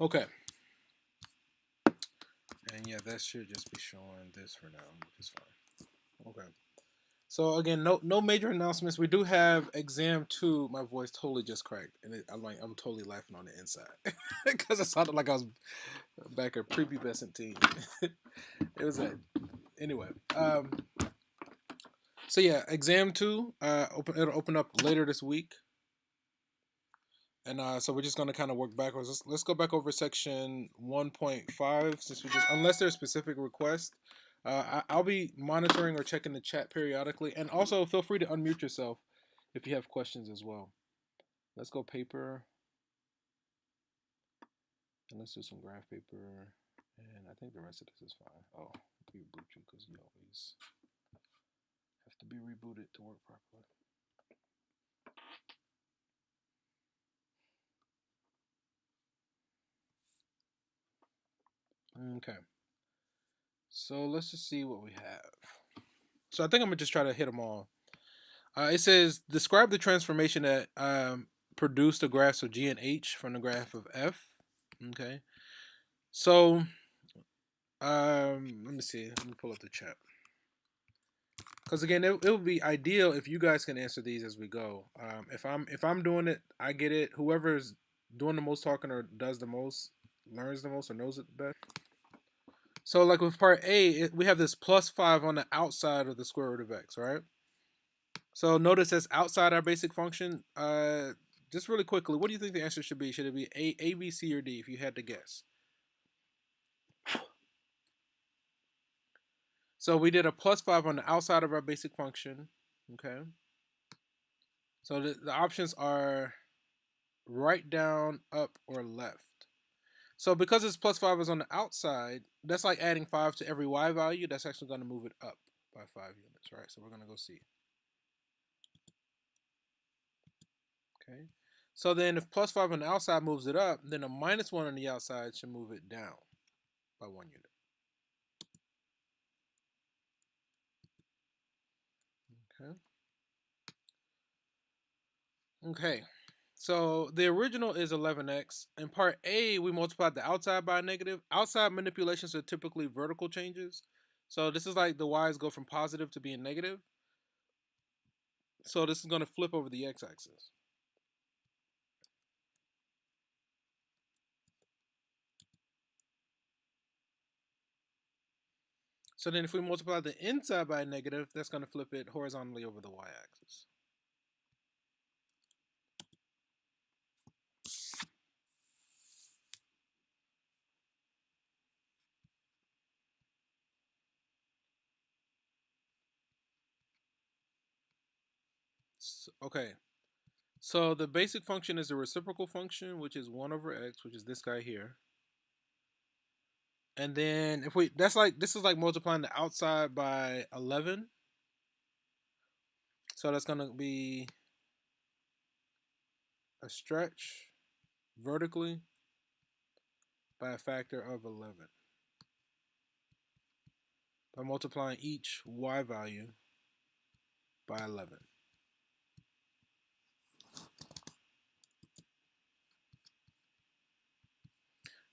Okay. And yeah, that should just be showing this for now, which is fine. Okay. So again, no major announcements. We do have exam two. My voice totally just cracked, and I'm totally laughing on the inside because it sounded like I was back at prepubescent teen. It was a anyway. So yeah, exam two. It'll open up later this week, and so we're just gonna kind of work backwards. Let's go back over section 1.5 since we just unless there's specific requests. I'll be monitoring or checking the chat periodically, and also feel free to unmute yourself if you have questions as well. Let's go paper, and let's do some graph paper, and I think the rest of this is fine. Oh, reboot you because you always have to be rebooted to work properly. Okay, so let's just see what we have. So I think I'm gonna just try to hit them all. It says describe the transformation that produced the graphs of G and H from the graph of F. Okay, so let me see. Let me pull up the chat because again, it would be ideal if you guys can answer these as we go. If I'm doing it, I get it. Whoever's doing the most talking or does the most, learns the most, or knows it the best. So like with part A, we have this +5 on the outside of the square root of x, right? So notice that's outside our basic function. Just really quickly, what do you think the answer should be? Should it be A, B, C, or D if you had to guess? So we did a +5 on the outside of our basic function. Okay. So the options are right, down, up, or left. So because it's +5 is on the outside, that's like adding 5 to every y value. That's actually going to move it up by 5 units, right? So we're going to go C. Okay. So then if +5 on the outside moves it up, then a -1 on the outside should move it down by 1 unit. Okay. Okay. So the original is 11x. In part A, we multiplied the outside by a negative. Outside manipulations are typically vertical changes. So this is like the y's go from positive to being negative. So this is going to flip over the x-axis. So then if we multiply the inside by a negative, that's going to flip it horizontally over the y-axis. Okay. So the basic function is a reciprocal function, which is 1 over x, which is this guy here. And then if we this is like multiplying the outside by 11. So that's going to be a stretch vertically by a factor of 11 by multiplying each y value by 11.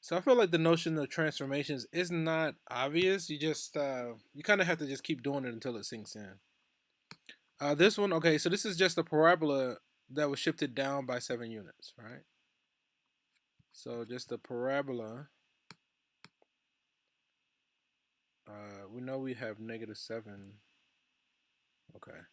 So I feel like the notion of transformations is not obvious. You just you kind of have to just keep doing it until it sinks in. This one, okay, so this is just a parabola that was shifted down by 7 units, right? So just a parabola. We know we have -7. Okay.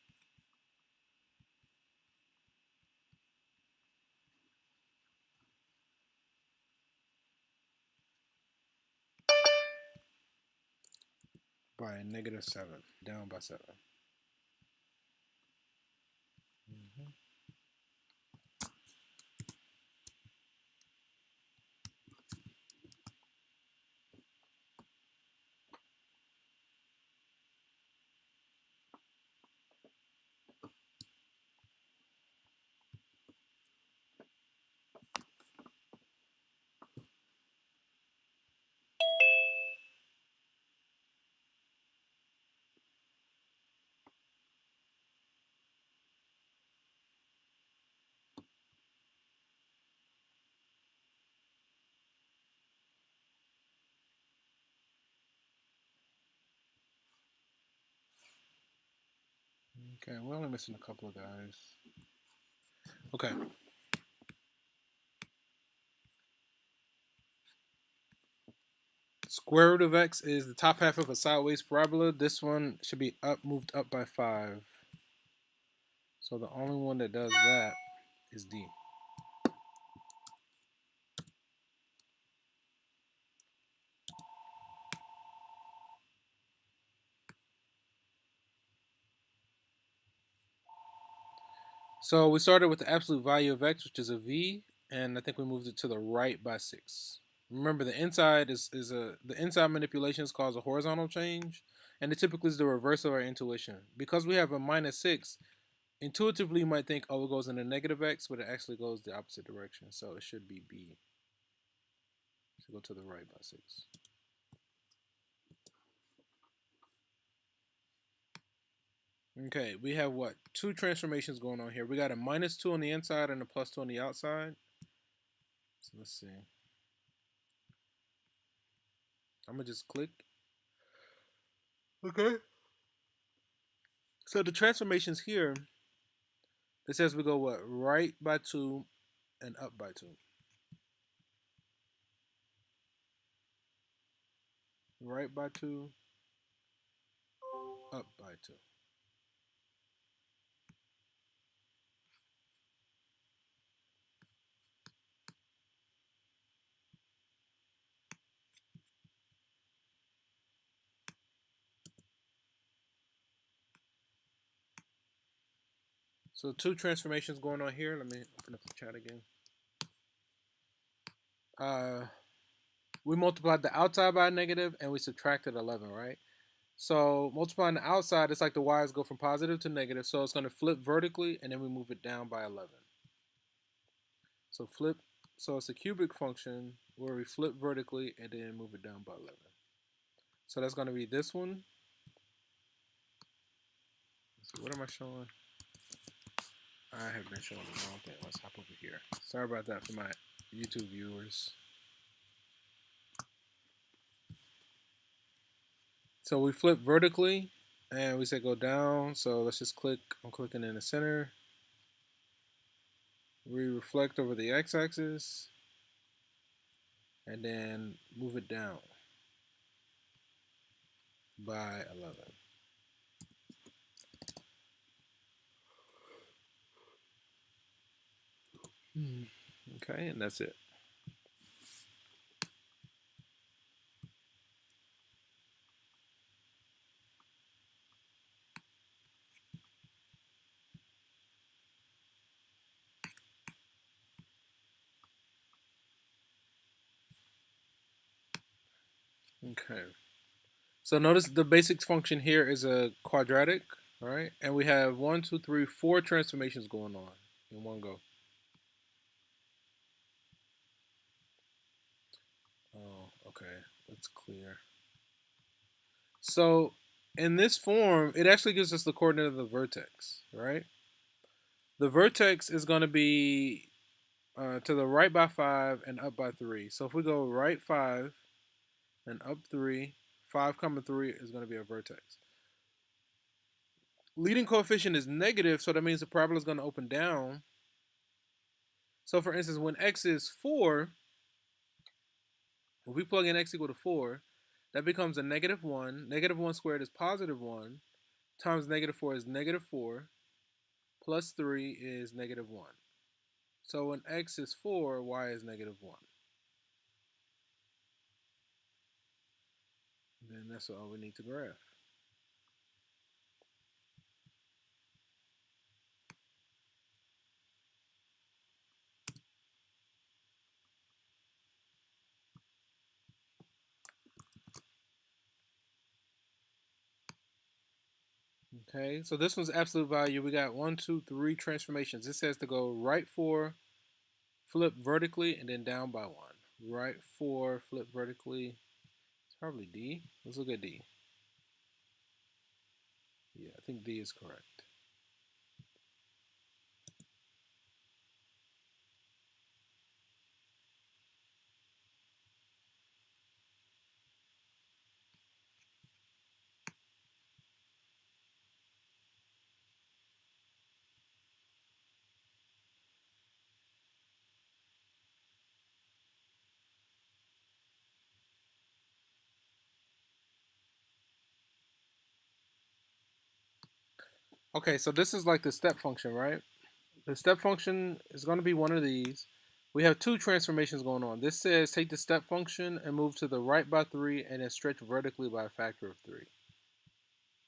By -7, down by 7. Mm-hmm. Okay, we're only missing a couple of guys. Okay. Square root of x is the top half of a sideways parabola. This one should be moved up by 5. So the only one that does that is D. So we started with the absolute value of x, which is a v, and I think we moved it to the right by 6. Remember, the inside the inside manipulations cause a horizontal change, and it typically is the reverse of our intuition. Because we have a minus 6, intuitively you might think, oh, it goes in a negative x, but it actually goes the opposite direction. So it should be b. It should go to the right by 6. Okay, we have what? Two transformations going on here. We got a minus 2 on the inside and a plus 2 on the outside. So let's see. I'm going to just click. Okay. So the transformations here, it says we go what? Right by 2 and up by 2. Right by 2, up by 2. So two transformations going on here. Let me open up the chat again. We multiplied the outside by a negative and we subtracted 11, right? So multiplying the outside, it's like the y's go from positive to negative. So it's going to flip vertically and then we move it down by 11. So flip. So it's a cubic function where we flip vertically and then move it down by 11. So that's going to be this one. Let's see, what am I showing? I have been showing the wrong thing. Let's hop over here. Sorry about that for my YouTube viewers. So we flip vertically and we say go down. So let's just click. I'm clicking in the center. We reflect over the x-axis and then move it down by 11. Okay, and that's it. Okay. So notice the basic function here is a quadratic, right? And we have 1, 2, 3, 4 transformations going on in one go. Oh, okay. That's clear. So in this form, it actually gives us the coordinate of the vertex, right? The vertex is going to be to the right by 5 and up by 3. So if we go right 5 and up 3, 5, 3 is going to be a vertex. Leading coefficient is negative, so that means the parabola is going to open down. So for instance, when x is 4, if we plug in x equal to 4, that becomes a negative 1. Negative 1 squared is positive 1 times negative 4 is negative 4 plus 3 is negative 1. So when x is 4, y is negative 1. Then that's all we need to graph. Okay, so this one's absolute value. We got 1, 2, 3 transformations. This has to go right 4, flip vertically, and then down by 1. Right 4, flip vertically. It's probably D. Let's look at D. Yeah, I think D is correct. Okay, so this is like the step function, right? The step function is going to be one of these. We have two transformations going on. This says take the step function and move to the right by 3 and then stretch vertically by a factor of 3.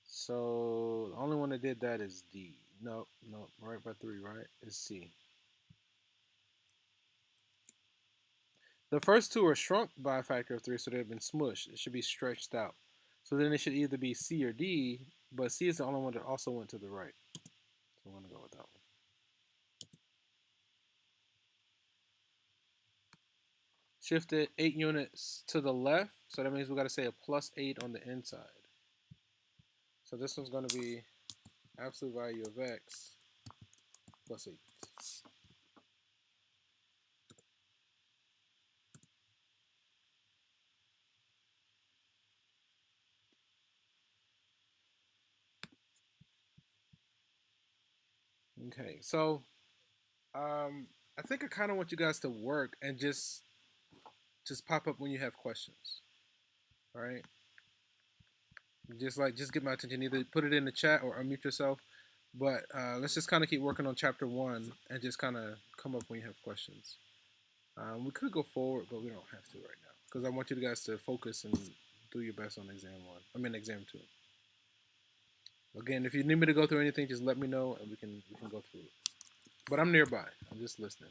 So the only one that did that is D. No, no, right by 3, right? Is C. The first two are shrunk by a factor of 3, so they've been smushed. It should be stretched out. So then it should either be C or D, but C is the only one that also went to the right. So I'm going to go with that one. Shift it 8 units to the left, so that means we got to say a plus 8 on the inside. So this one's going to be absolute value of x plus 8. Okay, so I think I kind of want you guys to work and just pop up when you have questions. All right, just get my attention. Either put it in the chat or unmute yourself. But let's just kind of keep working on chapter 1 and just kind of come up when you have questions. We could go forward, but we don't have to right now because I want you guys to focus and do your best on exam 1. I mean exam 2. Again, if you need me to go through anything, just let me know and we can go through it. But I'm nearby. I'm just listening.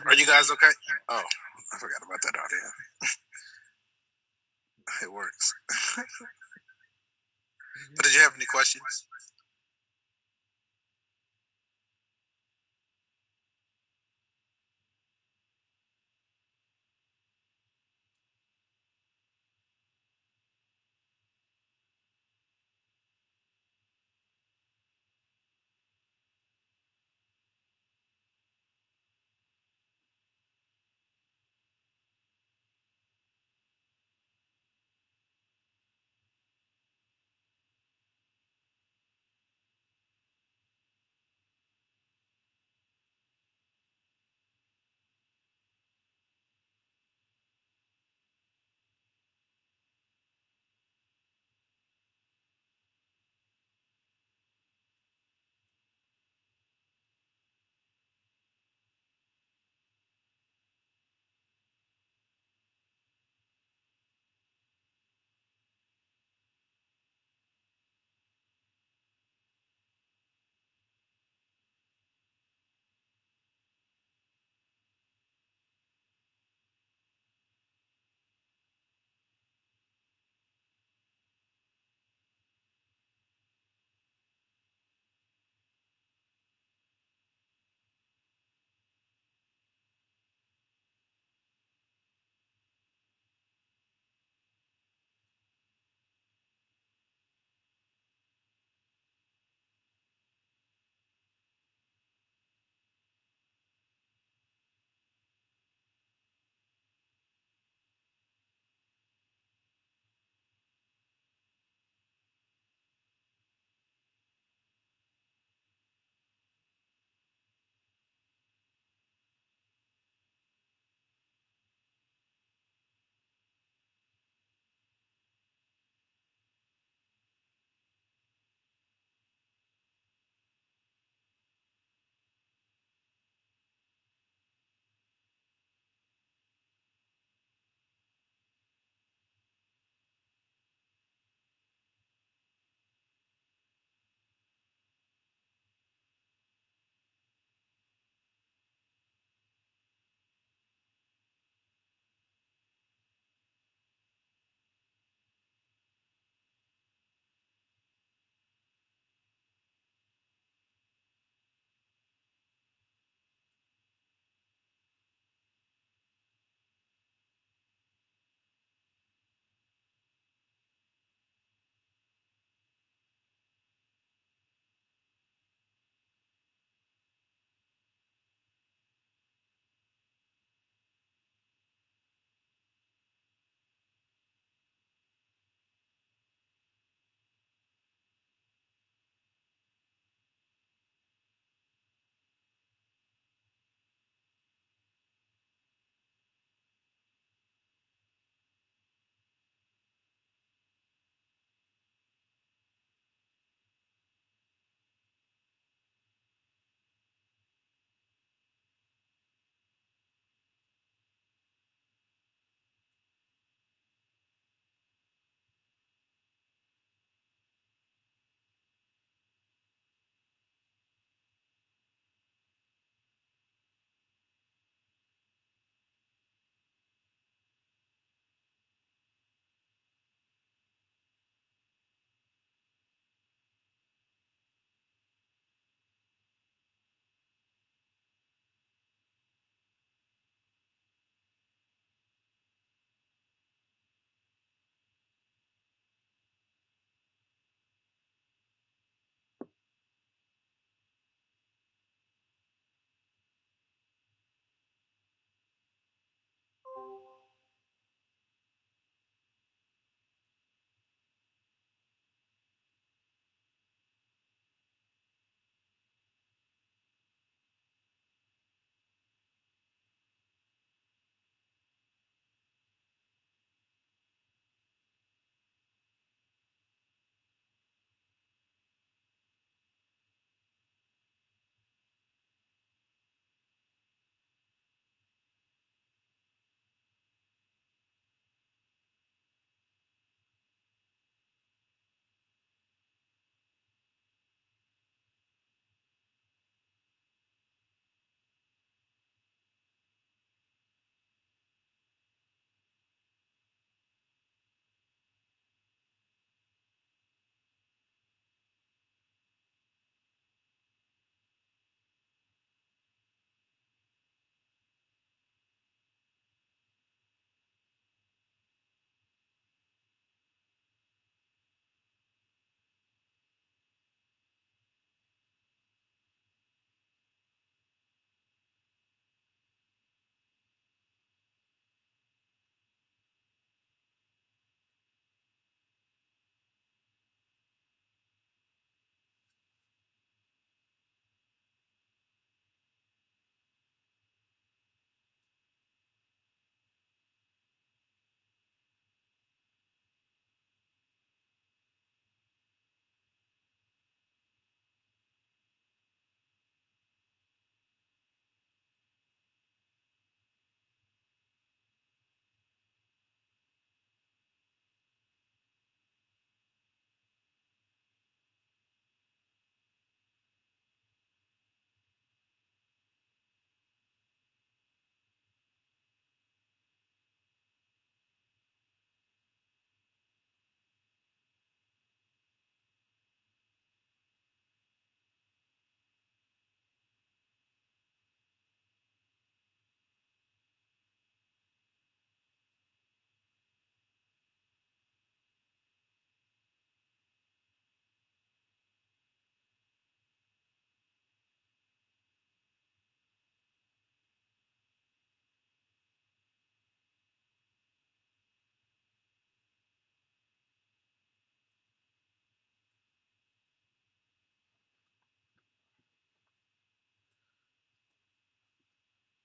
Are you guys okay? Oh, I forgot about that audio. It works. But did you have any questions?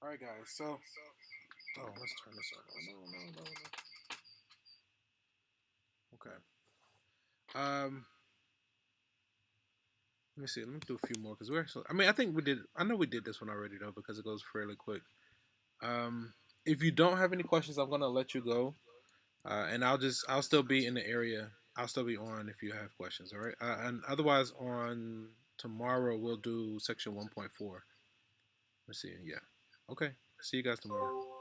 All right, guys. So, oh, let's turn this on. Oh, no, no, no, no. Okay. Um, let me see. Let me do a few more because we're. So, I mean, I think we did. I know we did this one already though because it goes fairly quick. Um, if you don't have any questions, I'm gonna let you go, and I'll still be in the area. I'll still be on if you have questions. All right. And otherwise, on tomorrow we'll do section 1.4. Let's see. Yeah. Okay. See you guys tomorrow.